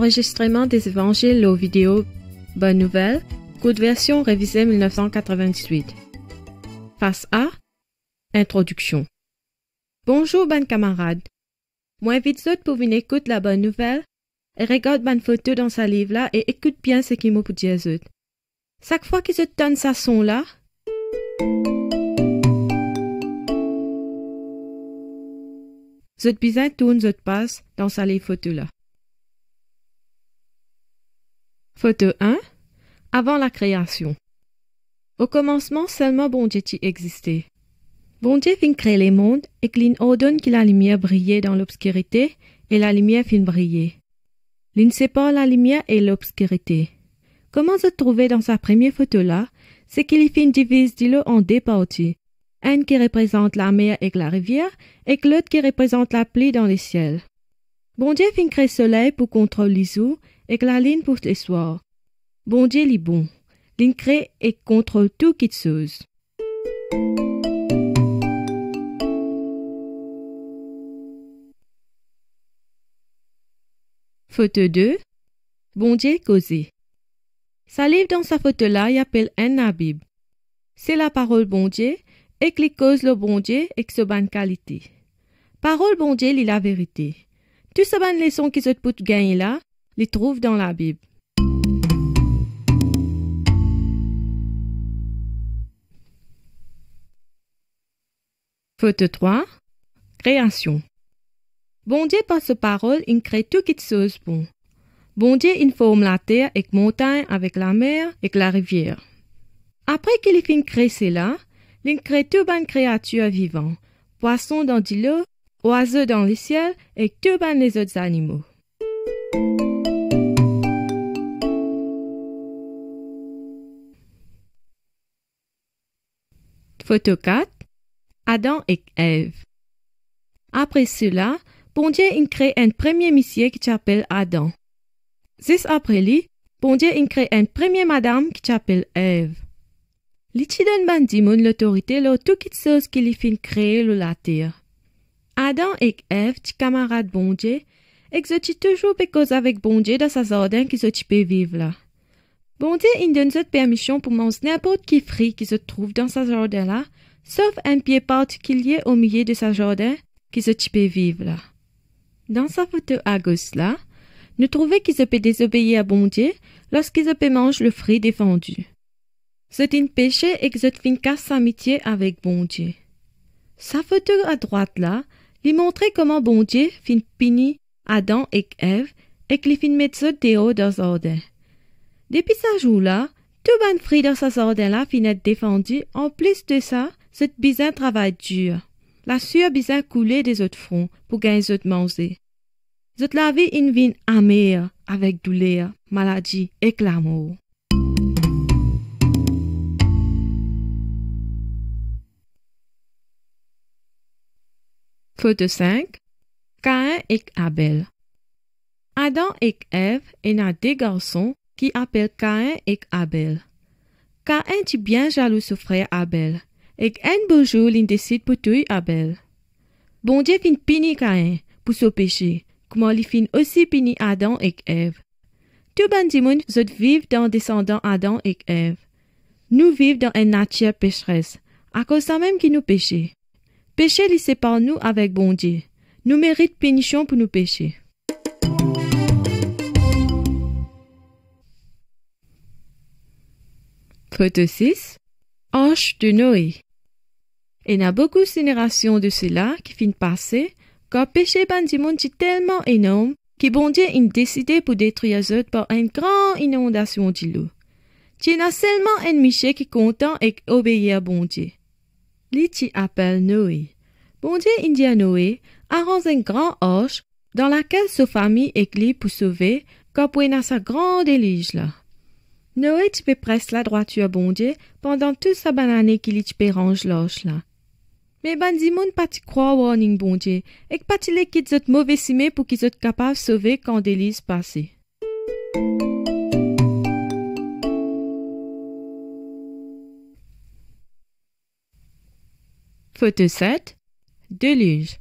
enregistrement des évangiles aux vidéos Bonne Nouvelle, courte version révisée 1998. Face A, Introduction. Bonjour, bonnes camarades. Moi, invite vous pour venir écouter la bonne nouvelle et regarde bonne photo dans sa livre là et écoute bien ce qu'il m'a pour dire zut. Chaque fois qu'ils se donne sa son là, zut bizarre tourne zut passe dans sa livre photo là. Photo 1. Avant la création. Au commencement, seulement bon Dieu existait. Bon Dieu fin créer les mondes et qu'il ordonne que la lumière brillait dans l'obscurité et la lumière fin briller. L'in sépare la lumière et l'obscurité. Comment se trouver dans sa première photo là, c'est qu'il fin divise l'eau en deux parties. Un qui représente la mer et la rivière et l'autre qui représente la pluie dans le ciel. Bon Dieu fin créer le soleil pour contrôler les jours et la lune pour les soirs. Bon Dieu est bon. L'in crée et contrôle tout qui chose. Photo 2. Bon Dieu causé. Sa livre dans sa photo là, il appelle la Bible. C'est la parole bon Dieu et qui cause le bon Dieu et que bonne qualité. Parole bon Dieu est la vérité. Tout ce bonne leçon qui se peut gagner là, les trouve dans la Bible. Photo 3. Création. Bon Dieu par sa parole, il crée tout qui chose bon. Bon Dieu il forme la terre et montagne avec la mer et la rivière. Après qu'il fin créé cela, il crée tout bonne créature vivant, poissons dans de l'eau, oiseaux dans le ciel et tout bonne les autres animaux. Photo 4. Adam et Ève. Après cela, bon Dieu il crée un premier monsieur qui s'appelle Adam. Juste après lui, bon Dieu il crée une première madame qui s'appelle Ève. Li ti donne ban dimon l'autorité sur tout qui chose qu'il fin créer la terre. Adam et Ève, ti camarades bon Dieu, exoti toujours cause avec bon Dieu dans sa jardin qui se peut vivre là. Bon Dieu il donne cette permission pour manger n'importe qui fruit qui se trouve dans sa jardin là, sauf un pied particulier au milieu de sa jardin qui se peut vivre là. Dans sa photo à gauche là, nous trouvons qu'il se peut désobéir à bon Dieu lorsqu'il se peut manger le fruit défendu. C'est un péché et que fin casse sa amitié avec bon Dieu. Sa photo à droite là, lui montrait comment bon Dieu fin puni Adam et Ève et qu'il fin mettre ça dehors dans sa jardin. Depuis ce jour-là, tout bon fruit dans sa jardin là fin être défendu. En plus de ça, c'est bizarre travail dur. La sueur bizarre coulée des autres fronts pour gagner les autres manger. Zot la vie une vie amère avec douleur, maladie et l'amour. Photo 5. Caïn et Abel. Adam et Ève ont deux garçons qui appellent Caïn et Abel. Caïn est bien jaloux de frère Abel et un beau jour il décide pour tuer Abel. Bon Dieu fin punir Caïn pour son péché. Comment il fin aussi punir Adam et Ève. Tout bon monde vivent dans descendants Adam et Ève. Nous vivons dans une nature pécheresse, à cause de même qui nous péchons. Péché li sépare nous avec bon Dieu. Nous méritons punition pour nos péchés. Photo 6. Arche de Noé. Il y a beaucoup de générations de cela qui finissent passer. Car péché ban du monde est tellement énorme que bon Dieu a décidé pour détruire les autres par une grande inondation de l'eau. Tu n'as seulement un Michel qui est content et obéit à bon Dieu. Lui tu appelle Noé. Bon Dieu il dit à Noé, arrange une grande arche dans laquelle sa famille est libre pour sauver car pour y sa grande délige là. Noé tu peux presque la droiture bon Dieu pendant toute sa bonne année qu'il tu peux ranger l'arche là. Mais ban di moun pas ti croire warning bon Dieu, et pas ti les quitte zot mauvais simé pour qu'ils soient capables de sauver quand délice passé. Photo 7. Déluge.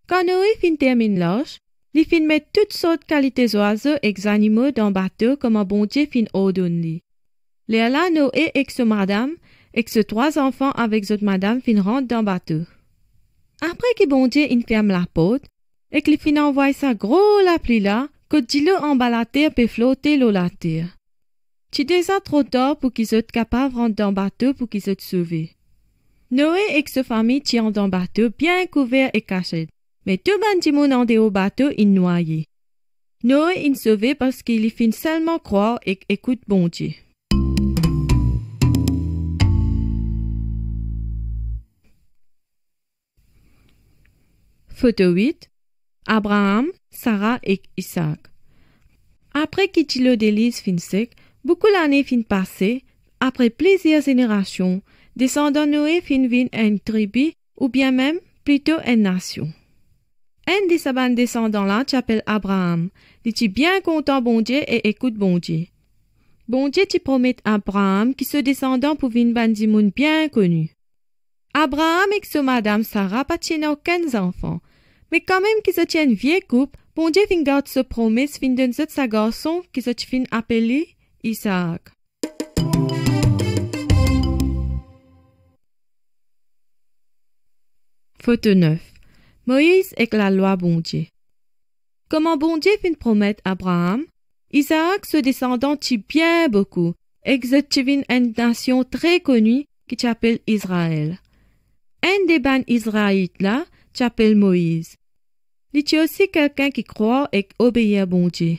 Quand Noé fin termine l'arche, Li fin met toutes sortes qualités d'oiseaux et animaux dans bateau comme un bon Dieu fin ordonne li. Là, Noé et son madame, et ses 3 enfants avec cette madame fin rentrent dans bateau. Après que bon Dieu ferme la porte, et que li fin envoie sa gros la pluie là, que de l'eau en bas la terre peut flotter l'eau la terre. C'est déjà trop tard pour qu'ils soient capables de rentrer dans bateau pour qu'ils soient sauvés. Noé et sa famille tirent dans bateau bien couverts et cachés. Mais tout le monde en dehors bateau est noyé. Noé est sauvé parce qu'il y finit seulement croire et écoute bon Dieu. Photo 8. Abraham, Sarah et Isaac. Après qu'Itilo d'Élise fin sec, beaucoup d'années fin passées, après plusieurs générations, descendant Noé fin vin une tribu ou bien même plutôt une nation. Un de ces descendants-là s'appelle Abraham. Il est bien content bon Dieu et écoute bon Dieu. Bon Dieu te promet à Abraham qui se descendant pour une bandimoun bien connu. Abraham et son madame Sarah pas tiennent aucun enfant. Mais quand même qu'ils se tiennent vieille couple, bon Dieu vient garde ce promesse fin d'un sa garçon qui se fin appelé Isaac. Photo 9. Moïse et la loi bon Dieu. Comment bon Dieu fin promettre à Abraham, Isaac se descendant bien beaucoup, et que une nation très connue qui s'appelle Israël. Un des ban Israélites là s'appelle Moïse. Il y a aussi quelqu'un qui croit et obéit à bon Dieu.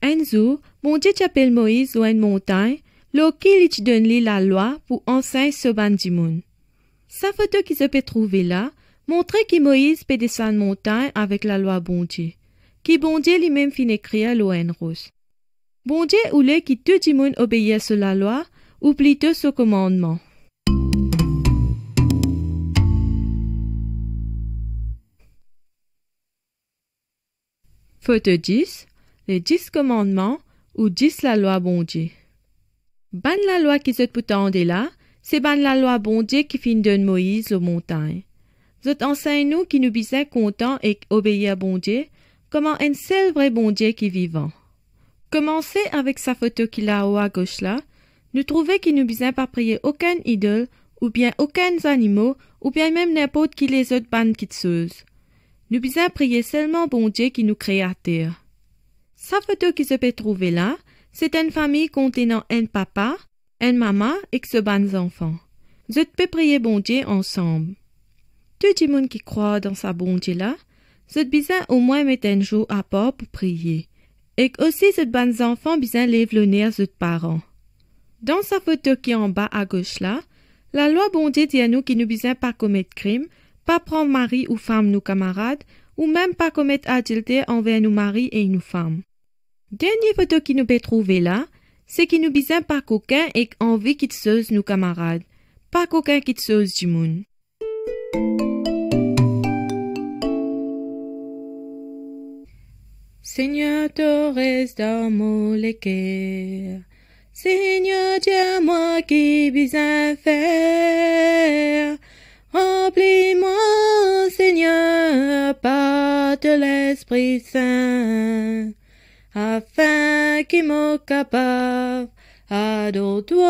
Un jour, bon Dieu s'appelle Moïse ou une montagne, lequel il donne la loi pour enseigner ce bandimoun. Sa photo qui se peut trouver là, montrer que Moïse peut descendre montagne avec la loi bon Dieu, qui bon Dieu lui-même fin écrire l'ON rose. Bon Dieu voulait que tout le monde obéisse à la loi, ou plutôt ce commandement. Photo 10. Les 10 commandements ou 10 la loi bon Dieu. Ban la loi qui se peut tendre là, c'est ban la loi bon Dieu qui fin donne Moïse aux montagnes. Zot enseigne nous qui nous bisons contents et obéir à bon Dieu, comment un seul vrai bon Dieu qui vivant. Commencez avec sa photo qu'il a haut à gauche là, nous trouvons qu'il nous bisons pas prier aucun idole, ou bien aucun animaux, ou bien même n'importe qui les autres bandes qui tseuses. Nous bisons prier seulement bon Dieu qui nous crée à terre. Sa photo qui se peut trouver là, c'est une famille contenant un papa, une maman et ses bons enfants. Zot peut prier bon Dieu ensemble. Tout le monde qui croit dans sa bon Dieu là, zot bisons au moins mettre un jour à part pour prier. Et aussi zot bons enfants bisons lève le nez à zot parents. Dans sa photo qui est en bas à gauche là, la loi bon Dieu dit à nous qui nous bisons pas commettre crime, pas prendre mari ou femme nos camarades, ou même pas commettre adultère envers nos maris et nos femmes. Dernière photo qui nous peut trouver là, c'est qui nous bisons pas qu'aucun et envie qui te nos camarades, pas qu'aucun qui te du monde. Seigneur, Torres d'amour les cœurs. Seigneur, dis-moi qui bisons faire. Remplis-moi, Seigneur, par de l'Esprit Saint, afin qu'il me capable adore-toi.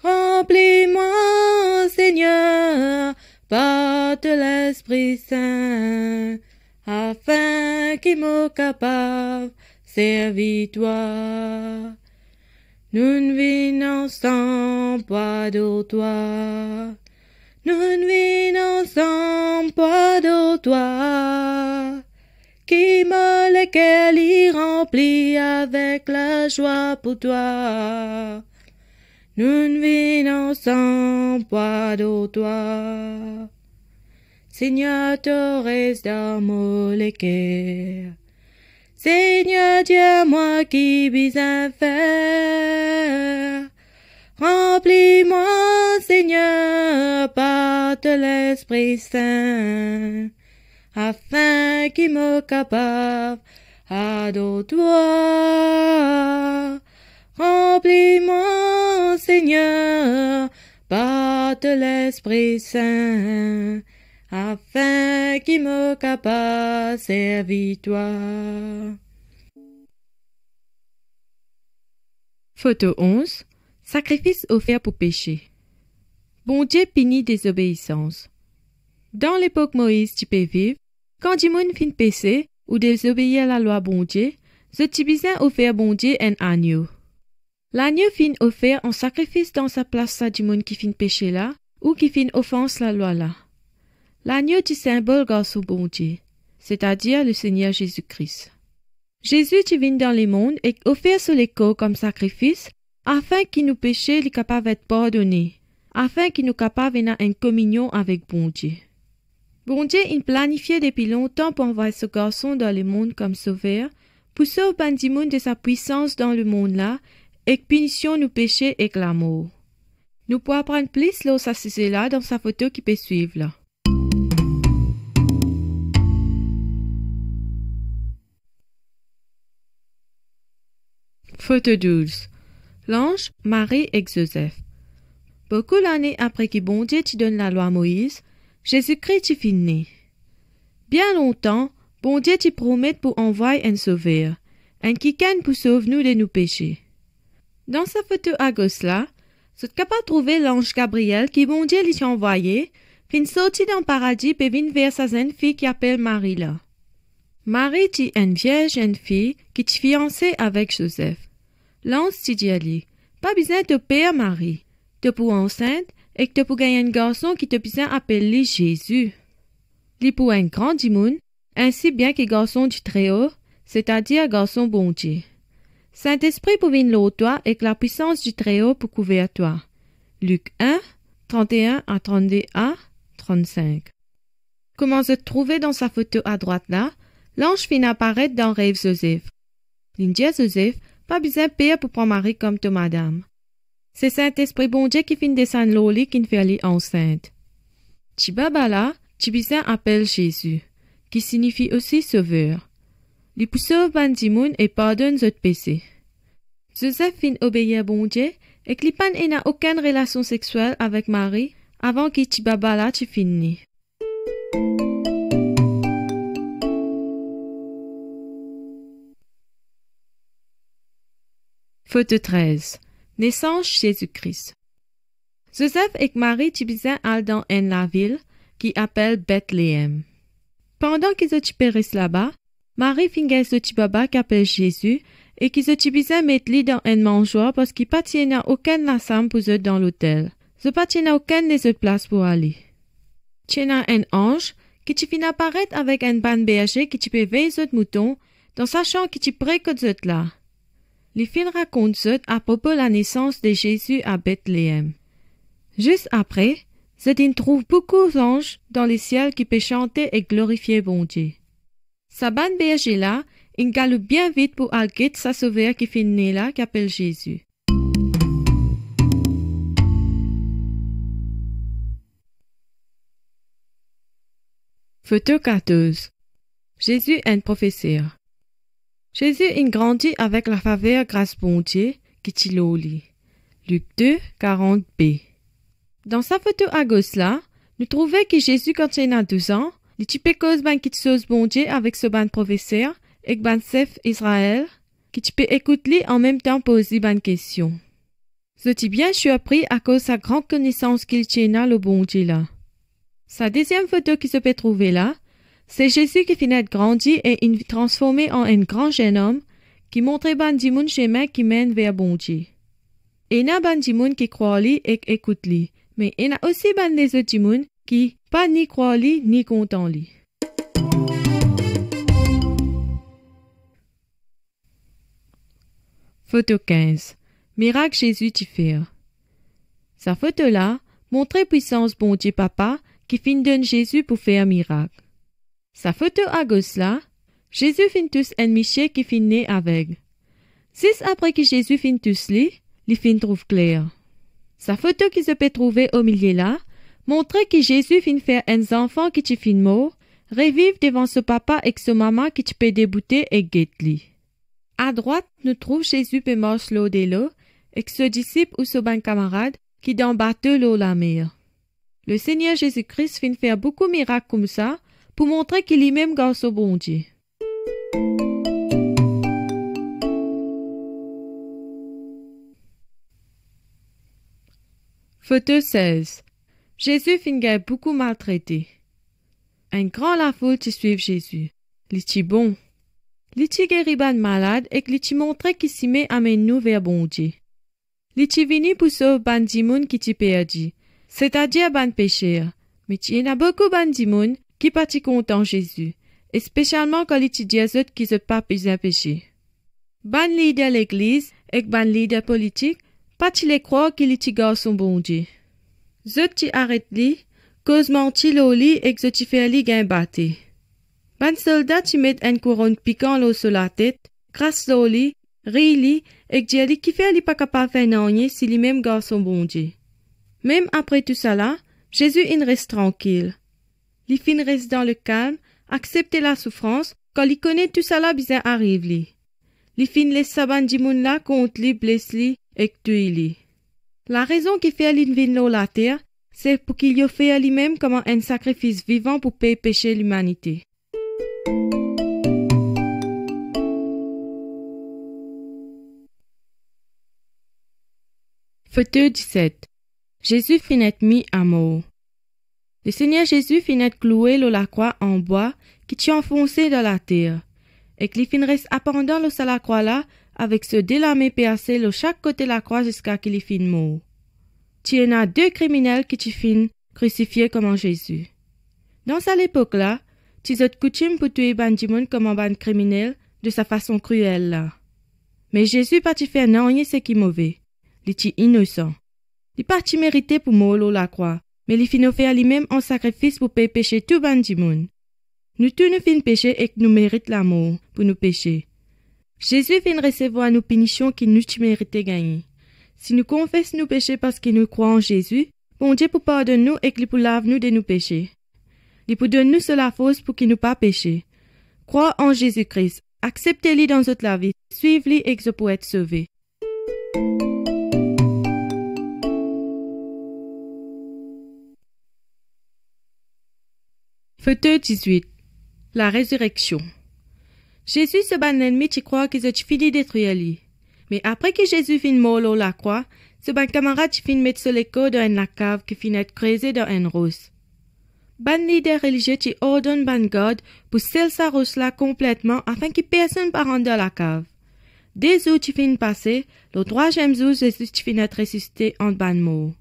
Remplis-moi, Seigneur, par de l'Esprit Saint, afin qu'il me capable servir-toi. Nous venons sans poids de toi. Nous venons sans poids de toi. Qui me le cœur y remplit avec la joie pour toi. Nous venons sans poids de toi. Seigneur, Torres d'amour le cœur. Seigneur, dis-moi qui bisons faire. Remplis-moi, Seigneur, par de l'Esprit Saint, afin qu'il me capable adore-toi. Remplis-moi, Seigneur, par de l'Esprit Saint, afin qu'il me capable servir toi. Photo 11. Sacrifice offert pour péché. Bon Dieu punit désobéissance. Dans l'époque Moïse tu peux vivre, quand du monde fin péché ou désobéir à la loi bon Dieu, je besoin offert bon Dieu un agneau. L'agneau fin offert en sacrifice dans sa place ça du monde qui fin péché là, ou qui fin offense la loi là. L'agneau du symbole garçon bon Dieu, c'est-à-dire le Seigneur Jésus-Christ. Jésus tu vient dans le monde et offert sur les corps comme sacrifice, afin qu'il nous péchés les capables d'être pardonnés, afin qu'il nous capables d'avoir une communion avec bon Dieu. Bon Dieu il planifié depuis longtemps pour envoyer ce garçon dans le monde comme sauveur, pour sauver le monde de sa puissance dans le monde là, et punition nous péchés et l'amour. Nous pouvons apprendre plus là ça c'est là dans sa photo qui peut suivre là. Photo 12. L'ange, Marie et Joseph. Beaucoup d'années après que bon Dieu te donne la loi à Moïse, Jésus-Christ te fit né. Bien longtemps, bon Dieu te promet pour envoyer un sauveur, un quelqu'un pour sauver nous de nos péchés. Dans sa photo à gauche là, vous êtes capable de trouver l'ange Gabriel qui bon Dieu lui a envoyé, fin sorti dans le paradis et vient vers sa jeune fille qui appelle Marie là. Marie est une vieille jeune fille qui est fiancée avec Joseph. L'ange dit à lui, pas besoin de père Marie, de pour enceinte et de pour gagner un garçon qui te besoin appeler Jésus. Li pour un grand dimoun, ainsi bien que garçon du Très-Haut, c'est-à-dire garçon bon Dieu. Saint-Esprit pour venir l'eau toi et que la puissance du Très-Haut pour couvrir toi. Luc 1, 31 à 32 à 35. Comment se trouver dans sa photo à droite là, l'ange finit apparaître dans rêve Joseph. L'Indien Joseph, pas besoin de père pour prendre Marie comme ta madame. C'est Saint-Esprit bon Dieu qui finit descendre l'oli qui fait aller enceinte. Tibaba là, Tibisa appelle Jésus, qui signifie aussi sauveur. Il peut sauver bandimoun et pardonne notre péché. Joseph fin obéir bon Dieu et qu'il n'a aucune relation sexuelle avec Marie avant que Tibaba là tu finisse. Photo 13. Naissance Jésus-Christ. Joseph et Marie Tibisa allent dans la ville qui appelle Bethléem. Pendant qu'ils se périssent là-bas, Marie finit ce petit baba qui appelle Jésus et qui se Tibisa mettre lui dans un mangeoire parce qu'il pas tient aucun nassam pour eux dans l'hôtel. Ce pas tient aucune des autres places pour aller. Tient un ange qui te finit apparaître avec un ban berger qui te peut veiller les moutons dans sa chambre qui te près que eux là. Les filles racontent à propos de la naissance de Jésus à Bethléem. Juste après, Zedine trouve beaucoup d'anges dans les ciels qui peuvent chanter et glorifier bon Dieu. Sa bande berger là, il galope bien vite pour aller sa sauveur qui finit né là, qui appelle Jésus. Photo 14. Jésus est un professeur. Jésus il grandit avec la faveur grâce bon Dieu qui t'y l'oli. Luc 2, 40b. Dans sa photo à gauche là, nous trouvons que Jésus quand il a 12 ans, il type cause ban qui chose bon Dieu avec ce ban professeur et ban chef Israël qui tu peux écouter en même temps poser ban question. Je suis bien surpris à cause de sa grande connaissance qu'il tient le bon Dieu là. Sa deuxième photo qui se peut trouver là, c'est Jésus qui finit de grandir et il transformé en un grand jeune homme qui montre ban dimoun chemin qui mène vers bon Dieu. Et il y a ban dimoun qui croit lui et écoute lui, mais il y a aussi ban des autres dimoun qui pas ni croit lui ni content lui. Photo 15. Miracle Jésus t'y fait. Sa photo là montre puissance bon Dieu papa qui fin donne Jésus pour faire miracle. Sa photo à gauche là, Jésus fin tous un miché qui fin né avec. Juste après que Jésus fin tous lui, il fin trouve clair. Sa photo qui se peut trouver au milieu là, montre que Jésus fin faire un enfant qui te fin mort, revive devant ce papa et ce maman qui te peut débouter et guette lui. À droite, nous trouve Jésus peut marcher l'eau de l'eau, et ce disciple ou ce bon camarade qui dans bateau l'eau la mer. Le Seigneur Jésus-Christ fin faire beaucoup de miracles comme ça pour montrer qu'il est même garçon bon Dieu. Photo 16. Jésus fin beaucoup maltraité. Un grand la foule qui suit Jésus. L'iti bon. L'iti guéri ban malade et l'iti montre qu'il s'y met amène nous vers bon Dieu. L'iti vini pour sauver ban dimoun qui t'y perdu, c'est-à-dire ban pécheur. Mais il y en a beaucoup ban dimoun qui parti content Jésus, et spécialement quand l'iti dit aux autres qui se pas bien péché. Ban leader l'église et ban leader politique, pas les croire qu'il iti garçon bon Dieu. Zot ti arrête li, cause menti lo li et zot ti fait li gain batté. Ban soldat ti met un couronne piquant l'eau sur la tête, crasse lo li, ri li, et dit li qui fait li pas capable faire n'anye si li même garçon bon Dieu. Même après tout ça là, Jésus il reste tranquille. Li fin reste dans le calme, accepter la souffrance, quand li connaît tout ça là bien arrive li. Li fin laisse sa ban di moun là contre li, blesse li, et tue li. La raison qui fait l'in vin la terre, c'est pour qu'il y fait à lui-même comme un sacrifice vivant pour payer pécher l'humanité. Photo 17. Jésus finit mis à mort. Le Seigneur Jésus finit cloué la croix en bois qui t'y enfoncé dans la terre, et qu'il fin reste appendant le la croix là, avec ce délamé percé de chaque côté de la croix jusqu'à qu'il fin mort. Tu en as deux criminels qui tu fin crucifiés comme en Jésus. Dans cette époque-là, tu as coutume pour tuer ban dimon comme un ban criminel de sa façon cruelle là. Mais Jésus pas tu faire non ce qui mauvais. Il est innocent. Il pas tu mérité pour mourir la croix, mais il fin offert lui-même en sacrifice pour payer pécher tout ban dimon. Nous tous nous fin pécher et que nous mérite la mort pour nous pécher. Jésus vient recevoir nos punitions qui nous méritait gagner. Si nous confessons nos péchés parce que nous croyons en Jésus, bon Dieu pour pardonner nous et qu'il pour lave nous de nos péchés. Il pour donner nous cela force pour qu'il nous pas pécher. Crois en Jésus-Christ, acceptez-le dans votre la vie, suivez-le et que vous pourrez être sauvé. Photo 18. La résurrection. Jésus se ban l'ennemi qui croit qu'ils ont fini de détruire lui. Mais après que Jésus fin mort la croix, ce ban camarade fin mettre sur l'écho dans la cave qui fin être creusé dans un rose. Ban leader religieux qui ordonne ban garde pour sceller sa rose là complètement afin que personne ne rentre dans la cave. Des jours qui fin passer, le troisième jour Jésus fin être ressuscité en ban mort.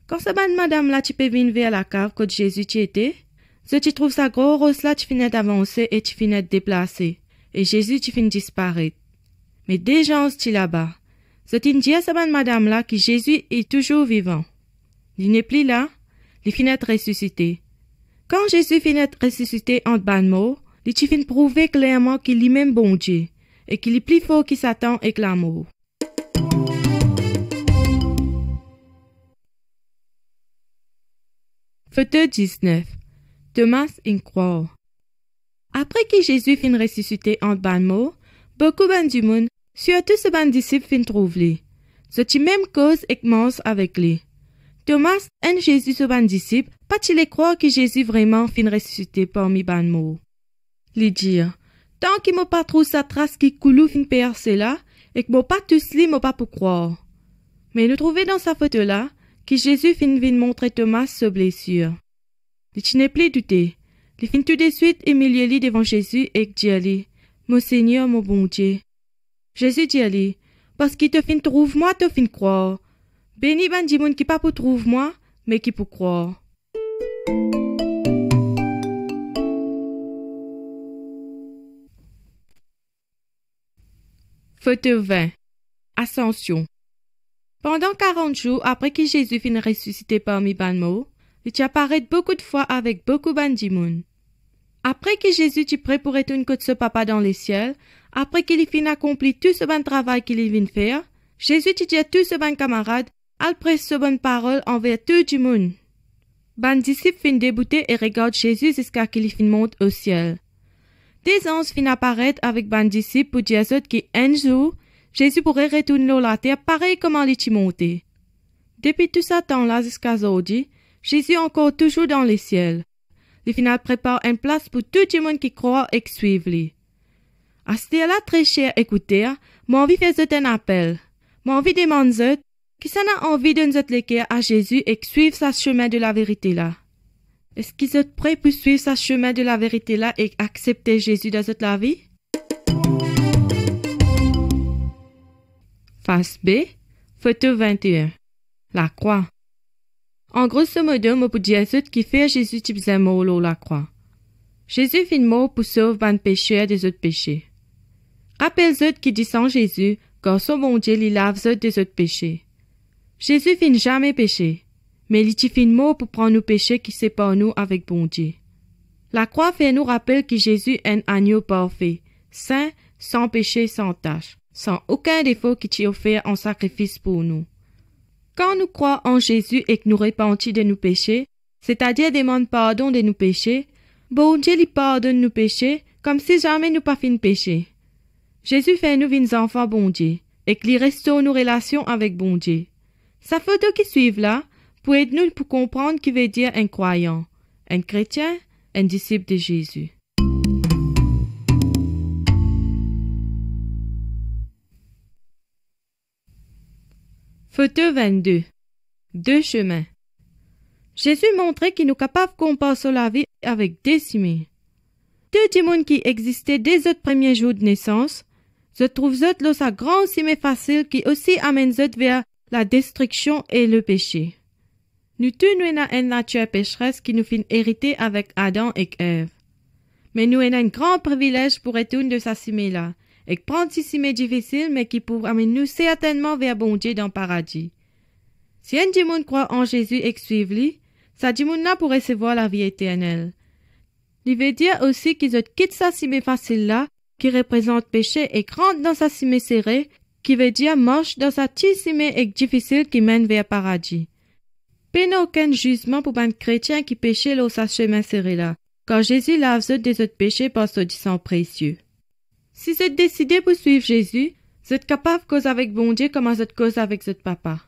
Quand ce ban madame là tu peux venir vers la cave quand Jésus y était, ce tu trouve sa gros rose là tu fin être avancé et tu fin être déplacé. Et Jésus tu fin disparaître. Mais des gens sont là-bas. C'est une dire à cette madame là que Jésus est toujours vivant. Il n'est plus là, il finit être ressuscité. Quand Jésus finit être ressuscité en ban mort, il finit prouver clairement qu'il est même bon Dieu et qu'il est plus fort que Satan et que la mort. Photo 19. Thomas in croix. Après que Jésus finit ressuscité en ban mort, beaucoup du monde, surtout ce ban disciple fin trouve lui. C'est même cause et commence avec lui. Thomas et Jésus ce ban disciple, pas il croire que Jésus vraiment fin ressuscité parmi ban mort. Lui dire, tant qu'il m'a pas trouvé sa trace qui coulou fin percé là, et que m'a pas tous li m'a pas pour croire. Mais nous trouvons dans sa photo là, que Jésus fin montrer Thomas sa blessure. Il n'est plus douté. Il fin tout de suite humilier devant Jésus et dit mon Seigneur, mon bon Dieu. Jésus dit parce qu'il te fin trouve moi, te fin croire. Béni ban di moun qui pas pour trouve moi, mais qui pour croire. Photo 20. Ascension. Pendant 40 jours après que Jésus fin ressuscité parmi ban mort, il apparaît beaucoup de fois avec beaucoup ban di moun. Après que Jésus est prêt pour retourner côté ce papa dans les ciels, après qu'il ait fin accompli tout ce bon travail qu'il vient faire, Jésus dit à tous ce bon camarades, al presse ce bonne parole envers tout le monde. Ban disciple fin débouté et regarde Jésus jusqu'à qu'il fin monte au ciel. Des anges fin apparaître avec ban disciple pour dire qu'un jour, Jésus pourrait retourner dans la terre pareil comme il est monté. Depuis tout ce temps-là jusqu'à aujourd'hui, Jésus encore toujours dans les ciels. Le final prépare une place pour tout le monde qui croit et qui suit lui. À ce là très cher écouter, moi envie faire un appel. Moi envie demander qui s'en a envie de nous appliquer à Jésus et suivre sa chemin de la vérité là. Est-ce qu'ils êtes prêts pour suivre sa chemin de la vérité là et accepter Jésus dans votre vie? Face B, photo 21. La croix. En grosso modo, je peux dire ceux qui fait Jésus qui faisait mort la croix. Jésus fit mort pour sauver ban pécheurs des autres péchés. Rappelle ceux qui disent sans Jésus, car son bon Dieu lui lave ceux des autres péchés. Jésus finit jamais péché, mais il fit mort pour prendre nos péchés qui séparent nous avec bon Dieu. La croix fait nous rappeler que Jésus est un agneau parfait, saint, sans péché, sans tache, sans aucun défaut qui t'y offert en sacrifice pour nous. Quand nous croyons en Jésus et que nous repentons de nos péchés, c'est-à-dire demande pardon de nos péchés, bon Dieu lui pardonne nos péchés comme si jamais nous pas fin péché. Jésus fait nous vins enfants bon Dieu et qu'il restaure nos relations avec bon Dieu. Sa photo qui suit là pour aider nous pour comprendre qui veut dire un croyant, un chrétien, un disciple de Jésus. Photo 22. Deux chemins. Jésus montrait qu'il nous capable de compenser la vie avec des chemins. Deux démons qui existaient dès les premiers jours de naissance, je trouve là sa grand chemin facile qui aussi amène vers la destruction et le péché. Nous tous nous avons une nature pécheresse qui nous fait hériter avec Adam et Ève. Mais nous avons un grand privilège pour retourner de sa chemin là. Et prendre ce chemin difficile, mais qui pourra amener nous certainement vers bon Dieu dans le paradis. Si un démon croit en Jésus et suive lui, ça démon là pour recevoir la vie éternelle. Il veut dire aussi qu'ils quittent sa chemin facile là, qui représente péché, et rentre dans sa chemin serrée, qui veut dire marche dans sa petite chemin difficile qui mène vers le paradis. Pas aucun jugement pour un chrétien qui péchait dans sa chemin serré là, car Jésus lave des autres péchés par son sang précieux. Si vous êtes décidé pour suivre Jésus, vous êtes capable de causer avec bon Dieu comme vous êtes cause avec votre papa.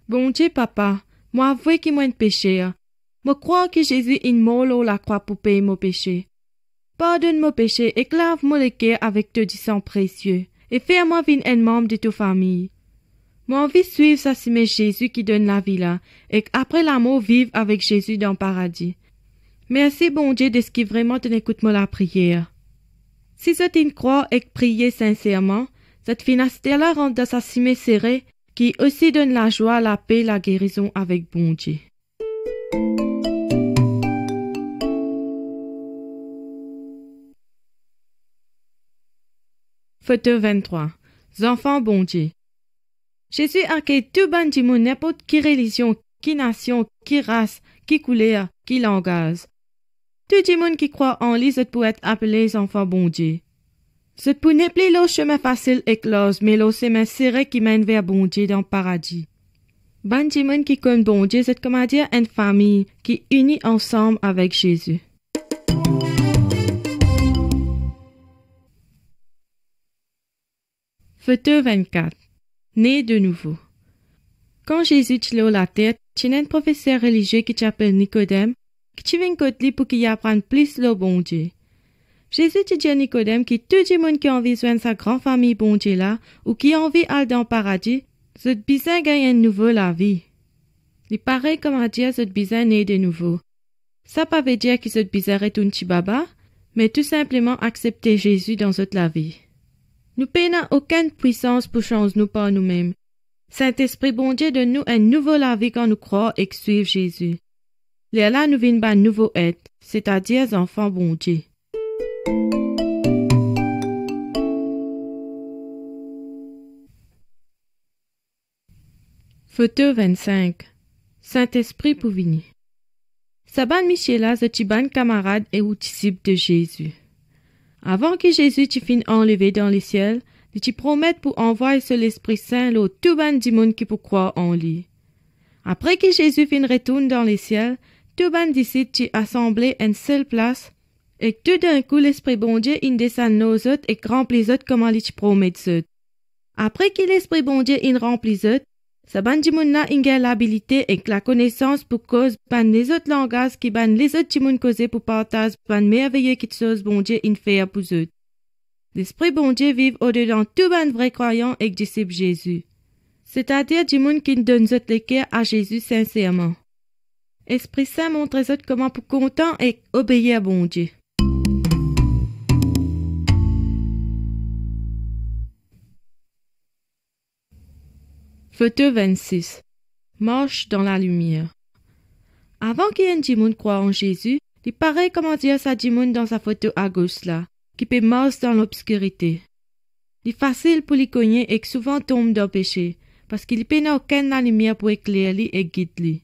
Bon Dieu, papa, moi avoue qu'il m'a un péché. Moi crois que Jésus est mort la croix pour payer mon péché. Pardonne mon péché et lave-moi le cœur avec ton sang précieux et fais-moi venir un membre de ta famille. Moi envie suivre ça si Jésus qui donne la vie là et après la mort vivre avec Jésus dans le paradis. Merci bon Dieu de ce qui vraiment te écoute moi la prière. Si c'est une croix et prier sincèrement, cette finastère-là rentre dans sa cime serrée qui aussi donne la joie, la paix, la guérison avec bon Dieu. Photo 23. Enfants bon Dieu. Jésus accueille tout ban du monde, n'importe qui religion, qui nation, qui race, qui couleur, qui langage. Tout le monde qui croit en lui, c'est pour être appelé enfants bon Dieu. C'est pour ne plus le chemin facile et close, mais le chemin serré qui mène vers bon Dieu dans le paradis. Ban du monde qui connaît bon Dieu, c'est comme dire une famille qui unit ensemble avec Jésus. Photo 24. Né de nouveau. Quand Jésus tient la tête, il y a un professeur religieux qui s'appelle Nicodème, qui vient côté lui pour qu'il apprenne plus le bon Dieu. Jésus te dit à Nicodème que tout le monde qui a envie de joindre sa grande famille bon Dieu là, ou qui a envie d'aller dans le paradis, c'est besoin de gagner une nouvelle la vie. Il paraît comme à dire c'est besoin né de nouveau. Ça ne veut dire que c'est besoin retourner chez Baba, mais tout simplement accepter Jésus dans notre la vie. Nous n'avons aucune puissance pour changer nous par nous-mêmes. Saint-Esprit bon Dieu donne nous un nouveau la vie quand nous croyons et suivons Jésus. Là nous venons un nouveau être, c'est-à-dire enfants bon Dieu. Photo 25. Saint-Esprit pour venir. Saban Michela, c'est un camarade et ou disciple de Jésus. Avant que Jésus te finisse enlevé dans les ciels, il te promet pour envoyer sur l'Esprit Saint l'eau tout ban du monde qui peut croire en lui. Après que Jésus finit retourne dans les ciels, tout ban disciples t'y assemblé une seule place, et tout d'un coup l'Esprit bon Dieu il descend nos autres et remplit les autres comme il te promet. Après que l'Esprit bon Dieu il remplit les autres, Sa ban dimoun la inge l'habilité et la connaissance pour cause ban les autres langages qui ban les autres dimoun cause pour partage ban merveilleux qui chose bon Dieu in fait pour eux. L'Esprit bon Dieu vive au-dedans tout ban vrai croyant et disciple Jésus. C'est-à-dire dimoun qui donne eux le cœur à Jésus sincèrement. Esprit Saint montre eux comment pour content et obéir à bon Dieu. Photo 26. Marche dans la lumière. Avant qu'il y ait un dimoun croit en Jésus, il paraît comment dire sa dimoun dans sa photo à gauche là, qui peut marcher dans l'obscurité. Il est facile pour lui cogner et souvent tombe dans le péché, parce qu'il n'y a aucune la lumière pour éclairer et guider lui.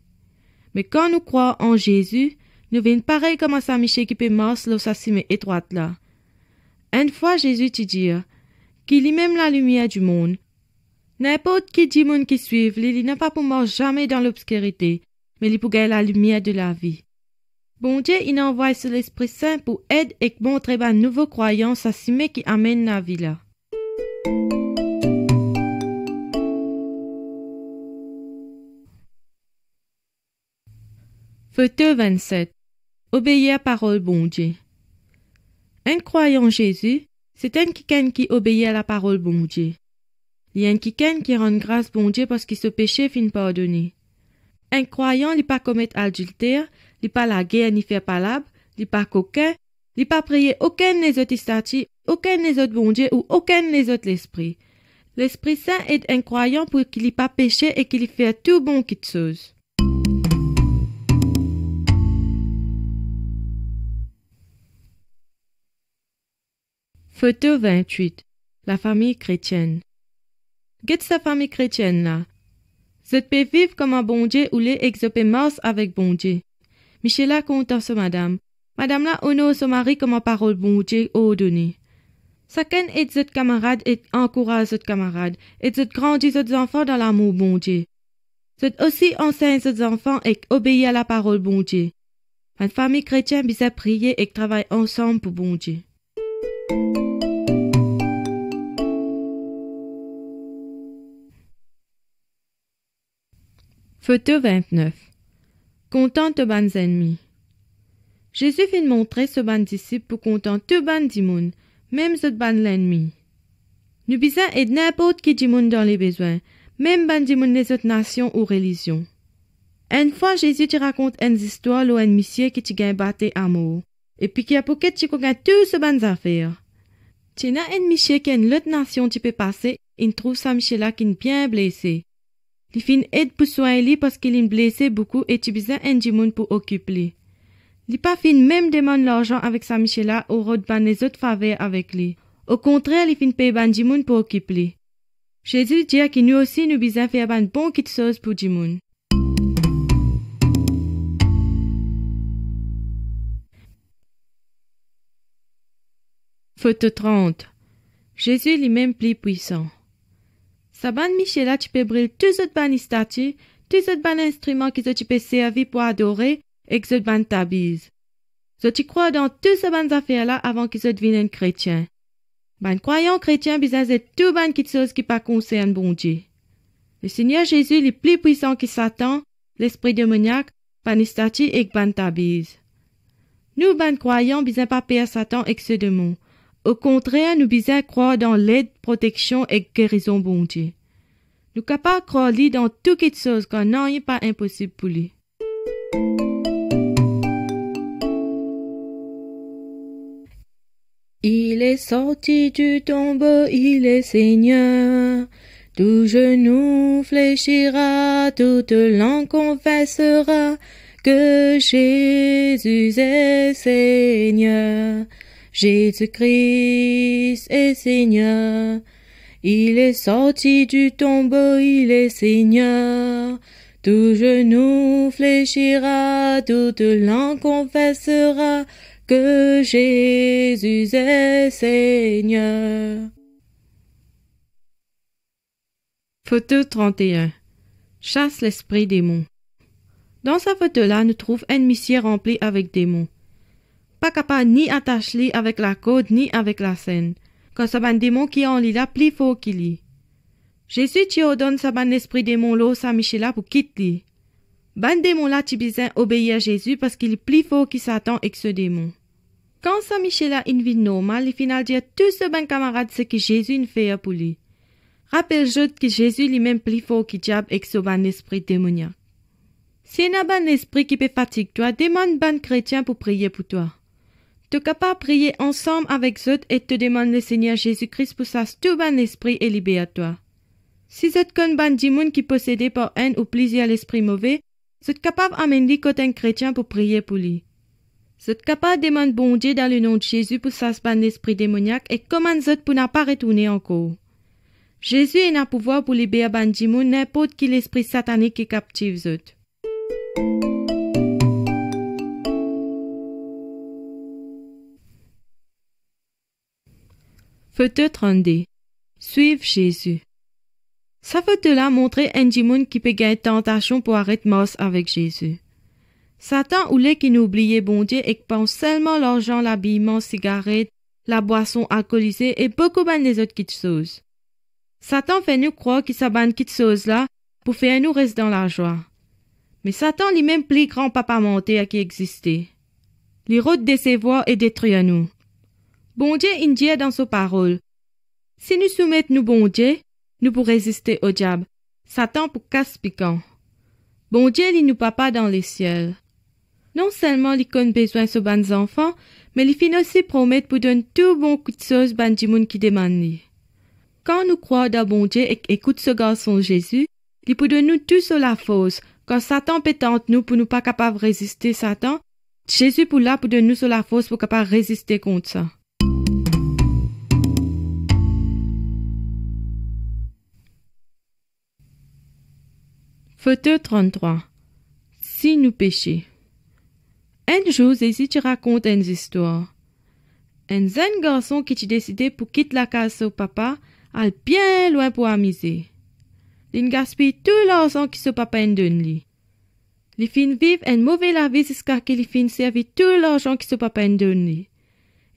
Mais quand nous croyons en Jésus, nous venons pareil comme Saint Michel qui peut marcher dans sa cime étroite là. Une fois Jésus te dit qu'il est même la lumière du monde. N'importe qui dit monde qui suivent, il n'a pas pour marcher jamais dans l'obscurité, mais il pour gagner la lumière de la vie. Bon Dieu, il envoie sur l'Esprit Saint pour aider et montrer une nouvelle croyance à cime qui amène la vie là. Photo 27. Obéir à parole bon Dieu. Un croyant Jésus, c'est un qui obéit à la parole bon Dieu. Il y a un qui rend grâce bon Dieu parce que ce péché fin pardonné. Un croyant, il pas commettre adultère, il pas la guerre ni faire palabre, il pas coquin, il pas prier aucun des autres statuts, aucun des autres bon Dieu ou aucun des autres l'esprit. L'Esprit Saint aide un croyant pour qu'il ait pas péché et qu'il fait tout bon qui chose. Photo 28. La famille chrétienne. Get sa famille chrétienne là. Vous peut vivre comme un bon Dieu ou les exopé mars avec bon Dieu. Michela content sur madame. Madame là honore son mari comme un parole bon Dieu au donné. Chacun aide ses camarades et encourage ses camarades et ses grandit ses enfants dans l'amour bon Dieu. C'est aussi enseigne ses enfants et obéir à la parole bon Dieu. Une famille chrétienne bisa prier et travailler ensemble pour bon Dieu. Photo 29. Contente ban ennemis. Jésus vient montrer ce ban disciple pour content tout ban dimoun, même ce ban l'ennemi. Nous bisons aider n'importe qui dimoun dans les besoins, même ban dimoun des autres nations ou religions. Une fois Jésus te raconte une histoire où un monsieur qui te gagne batté amour, et puis qui a pour que tu connais tout ce ban affaires. Tu n'as un monsieur qui a une autre nation qui peut passer, il trouve sa monsieur là qui est bien blessé. Il fin aide pour soigner parce qu'il est blessé beaucoup et tu besoin un dimoun pour occuper. Il pas fin même demande l'argent avec sa Michela ou ban les autres faveurs avec lui. Au contraire, il fin paye ban dimoun pour occuper. Jésus dit que nous aussi nous besoin faire ban bon kit chose pour dimoun. Photo 30. Jésus lui-même plus puissant. Sa ban Michela tu peux briller tous autres ban statues, tous autres ban instruments qui tu peux servir pour adorer et que ban tabise. So tu crois dans toutes ces ban affaires là avant qu'ils deviennent un chrétien. Ban croyant chrétien bizarre c'est tout ban qui chose qui pas concerne bon Dieu. Le Seigneur Jésus est plus puissant que Satan, l'esprit démoniaque, ban statues et ban tabise. Nous ban croyants bizarre pas perdre Satan et que ce démon. Au contraire, nous bisons croire dans l'aide, protection et guérison bon Dieu. Nous capables de croire lui dans toute chose quand non n'est pas impossible pour lui. Il est sorti du tombeau, il est Seigneur. Tout genou fléchira, toute langue confessera que Jésus est Seigneur. Jésus-Christ est Seigneur, il est sorti du tombeau, il est Seigneur. Tout genou fléchira, toute langue confessera que Jésus est Seigneur. Photo 31. Chasse l'esprit démon. Dans sa photo-là, nous trouvons un monsieur rempli avec démons. Pas capable ni attacher avec la corde ni avec la scène, quand ce ban démon qui en lit là plus fort qu'il lit. Jésus t'y ordonne sa ban esprit démon là, sa Michela pour quitter. Ban démon là t'y besoin obéir à Jésus parce qu'il est plus fort qui Satan et que ce démon. Quand sa Michela une vie normale, il finit dire tout ce ban camarade ce que Jésus ne fait pour lui. Rappelle-je que Jésus lui-même plus fort qui diable et que ce ban esprit démoniaque. Si y a un ban esprit qui peut fatiguer toi, demande ban chrétien pour prier pour toi. Tu es capable de prier ensemble avec eux et te demande le Seigneur Jésus-Christ pour ça tout ban esprit est libéré toi. Si vous êtes comme ban dimoun qui possédé par un ou plusieurs esprits mauvais, vous êtes capable d'amener côté un chrétien pour prier pour lui. Vous êtes capable de demander bon Dieu dans le nom de Jésus pour ça ban esprit démoniaque et comment vous êtes pour ne pas retourner encore. Jésus est un pouvoir pour libérer ban dimoun n'importe qui l'esprit satanique qui captive vous. Photo 32. Suivre Jésus. Sa photo-là montre un dimoun qui peut gagner tentation pour arrêter mars avec Jésus. Satan voulait qu'il oublie bon Dieu et qu'il pense seulement l'argent, l'habillement, cigarettes, la boisson alcoolisée et beaucoup des autres petites choses. Satan fait nous croire qu'il s'abandonne petites choses-là pour faire nous rester dans la joie. Mais Satan lui-même plus grand papa menteur qui existait. Les routes décevoir et détruire nous. Bon Dieu dit dans sa parole. Si nous soumettons nous bon Dieu, nous pour résister au diable. Satan pour casse piquant. Bon Dieu lit nous papa dans les ciels. Non seulement il connaît besoin de bons enfants, mais il finit aussi promettre pour donner tout bon coup de sauce ban dimoun qui demande. Quand nous croyons dans bon Dieu et écoute ce garçon Jésus, il peut donner nous tout sur la force. Quand Satan peut tenter nous pour nous pas capable de résister Satan, Jésus pour là pour donner nous sur la force pour capable de résister contre ça. Photo 33. Si nous péchons. Un jour, Jésus te raconte une histoire. Un jeune garçon qui a décidé pour quitter la case de papa, al bien loin pour amuser. Il gaspille tout l'argent que son papa donne lui. Il fin vivre une mauvaise la vie jusqu'à qu'il fin servir tout l'argent que son papa donne lui.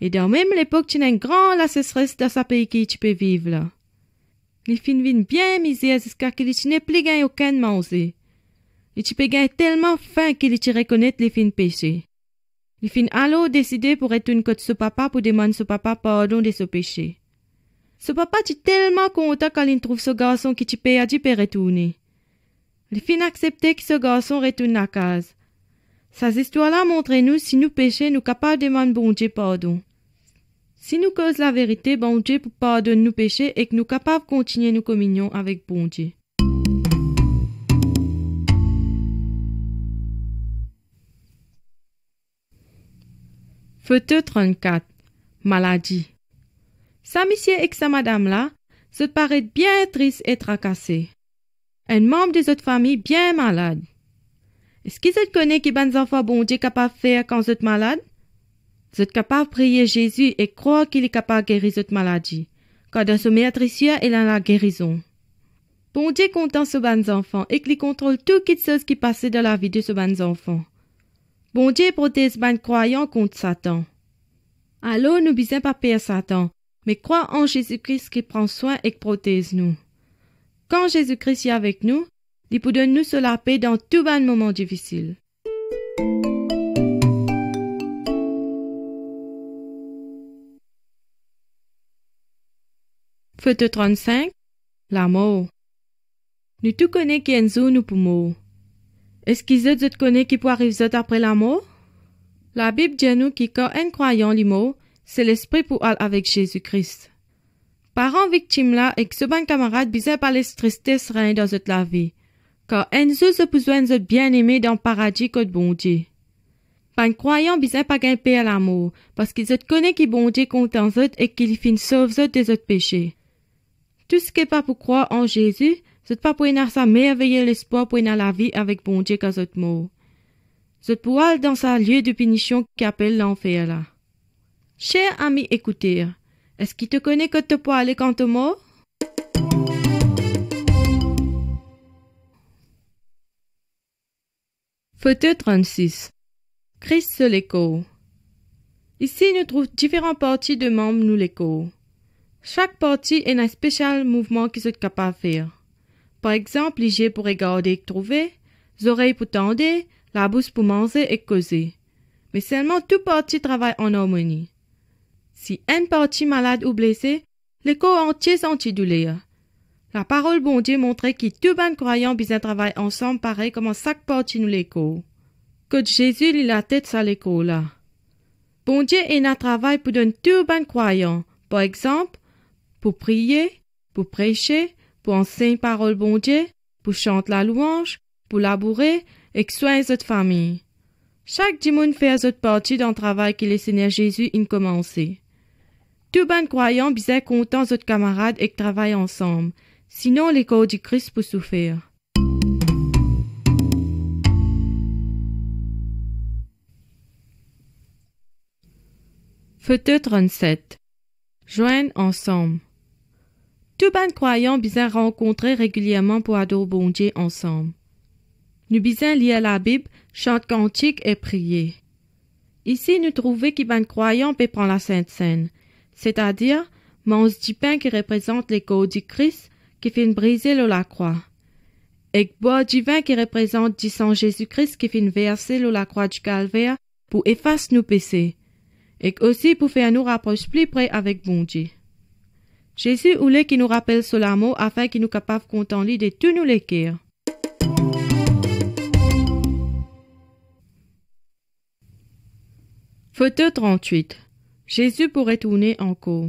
Et dans même l'époque, tu as un grand la sécheresse dans sa pays qui tu peux vivre là. Il fin vivre bien misère jusqu'à qu'il n'ait plus gagné aucun manger. Il tu peux gagner tellement faim qu'il te reconnaît les fins péchés. Il fin alors décider pour retourner côté son papa pour demander son papa pardon de son péché. Son papa est tellement content quand il trouve ce garçon qui tu perdu pour retourner. Il fin accepter que ce garçon retourne à case. Ces histoires-là montrent nous si nous péchons, nous capables de demander bon Dieu pardon. Si nous causons la vérité, bon Dieu pour pardonner nos péchés et que nous capables de continuer nos communions avec bon Dieu. Photo 34. Maladie. Sa monsieur et sa madame-là se paraît bien triste et tracassé. Un membre de cette famille bien malade. Est-ce qu'ils se connaissent qui bon enfants bon Dieu capable de faire quand vous êtes malade? Vous êtes capable de prier Jésus et croire qu'il est capable de guérir cette maladie. Car dans ce maîtricieux, il a la guérison. Bon Dieu content ce bon enfant et qu'il contrôle tout qui chose qui passe dans la vie de ce bon enfant. Bon Dieu protège ban croyant contre Satan. Alors nous besoin pas perdre Satan, mais croire en Jésus-Christ qui prend soin et qui protège nous. Quand Jésus-Christ est avec nous, il peut donner nous la paix dans tout bon moment difficile. Photo 35. La mort. Nous tous connaissons qui est un jour nous pour mort. Est-ce qu'ils te connaissent qui peut arriver après la mort? La Bible dit nous que quand un croyant est mort, c'est l'esprit pour aller avec Jésus-Christ. Parents victimes là et que ce bon camarade besoin par les tristesses rien dans cette la vie. Car un jour se besoin de bien-aimé dans le paradis que bon Dieu. Pas croyant besoin pas gagner paix à l'amour, parce qu'ils te connaissent qui bon Dieu content eux et qu'il finit sauve eux des autres péchés. Tout ce qui est pas pour croire en Jésus, c'est pas pour avoir sa merveilleux l'espoir pour avoir la vie avec bon Dieu quand c'est mort. C'est pour aller dans sa lieu de punition qui appelle l'enfer là. Cher ami écouteur, est-ce qu'il te connaît que tu peux aller quand tu es mort? Photo 36. Christ sur les corps. Ici, nous trouvons différentes parties de membres nous les corps. Chaque partie a un spécial mouvement qui est capable de faire. Par exemple, les yeux pour regarder et trouver, les oreilles pour tendre, la bouche pour manger et causer. Mais seulement toute partie travaille en harmonie. Si une partie malade ou blessée, le corps entier sentit douleur. La parole bon Dieu montrait que tout bon croyant bien travaille ensemble pareil comme chaque partie nous l'écho. Que Jésus lit la tête sur l'écho là. Bon Dieu est un travail pour donner tout bon croyant. Par exemple, pour prier, pour prêcher, pour enseigner parole bon Dieu, pour chanter la louange, pour labourer et soigner notre famille. Chaque dimanche fait notre partie dans le travail que le Seigneur Jésus a commencé. Tout bon croyant bien content notre camarade et travaille ensemble. Sinon, les corps du Christ peut souffrir. Photo 37. Joindre ensemble. Tout bon croyant bien rencontrer régulièrement pour adorer bon Dieu ensemble. Nous bien lire la Bible, chanter cantique et prier. Ici, nous trouvons que bon croyant peut prendre la Sainte Seine, c'est-à-dire manger du pain qui représente les corps du Christ qui fait briser la croix, et boire du vin qui représente du sang Jésus-Christ qui fait verser la croix du calvaire pour effacer nos péchés, et aussi pour faire nous rapprocher plus près avec bon Dieu. Jésus voulait qu'il nous rappelle ce l'amour afin qu'il nous capable de contenter de tous nos les cœurs. Photo 38. Jésus pourrait tourner encore.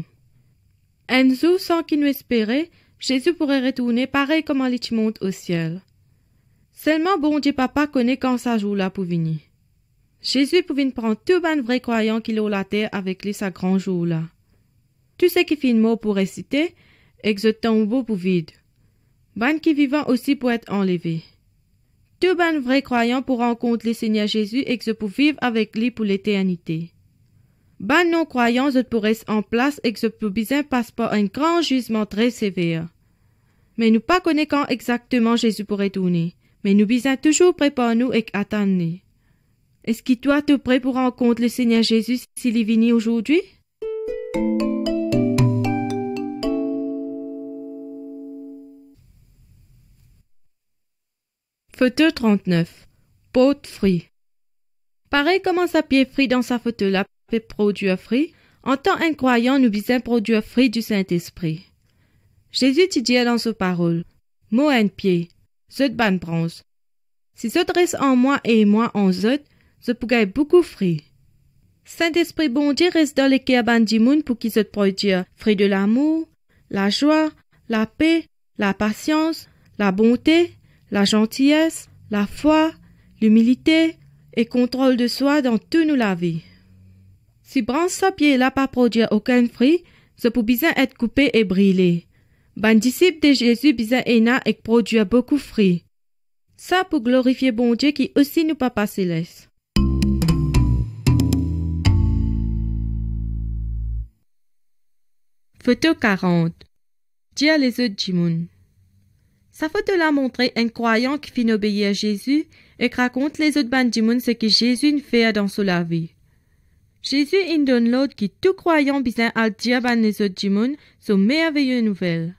Un jour sans qu'il nous espérait, Jésus pourrait retourner pareil comme un lit monte au ciel. Seulement bon Dieu papa connaît quand ça joue là pour venir. Jésus pouvait prendre tout bon vrai croyant qu'il a la terre avec lui sa grand jour là. Tout ce qui fait une mot pour réciter, et que ce tombeau pour vide. Ban qui vivant aussi pour être enlevé. Tout bon vrai croyant pour rencontrer le Seigneur Jésus et que ce pour vivre avec lui pour l'éternité. Ban non-croyants se pourraient en place et que ce pour bien passe par un grand jugement très sévère. Mais nous pas connaissons quand exactement Jésus pourrait tourner, mais nous bisons toujours préparer nous et attendre. Est-ce que toi tu es prêt pour rencontrer le Seigneur Jésus s'il est venu aujourd'hui? Photo 39. Pot fruit. Pareil comment sa pied fruit dans sa photo là peut produire fruit, en tant incroyant nous bisons produire fruit du Saint-Esprit. Jésus te dit dans sa parole, mot un pied, zot ban bronze. Si zot reste en moi et moi en zot, je pourrais beaucoup fruit. Saint-Esprit bon Dieu reste dans les cœurs ban du monde pour qu'il se produise fruit de l'amour, la joie, la paix, la patience, la bonté, la gentillesse, la foi, l'humilité et contrôle de soi dans toute la vie. Si branche sa pied là pas produire aucun fruit, ça peut bien être coupé et brûlé. Ban disciple de Jésus bien ena et produire beaucoup de fruits. Ça pour glorifier bon Dieu qui aussi nous papa céleste. Photo 40. Dire les autres du monde. Sa photo là montrait un croyant qui fit obéir à Jésus et raconte les autres bandes du monde ce que Jésus fait dans sa vie. Jésus in donne l'autre qui tout croyant bien à dire ban les autres du monde son merveilleuse nouvelle.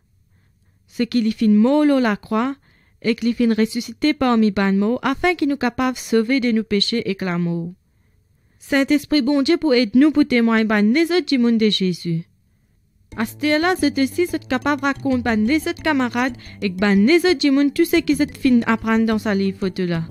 Ce qu'il y fit mort la croix et qu'il fit ressusciter parmi ban morts afin qu'il nous capable de sauver de nos péchés et la mort. Saint-Esprit bon Dieu pour aider nous pour témoigner ban les autres du monde de Jésus. À ce temps-là, c'est aussi capable de raconter ban les autres camarades et ban les autres du monde tout ce qu'ils ont fin apprendre dans sa livre photo là.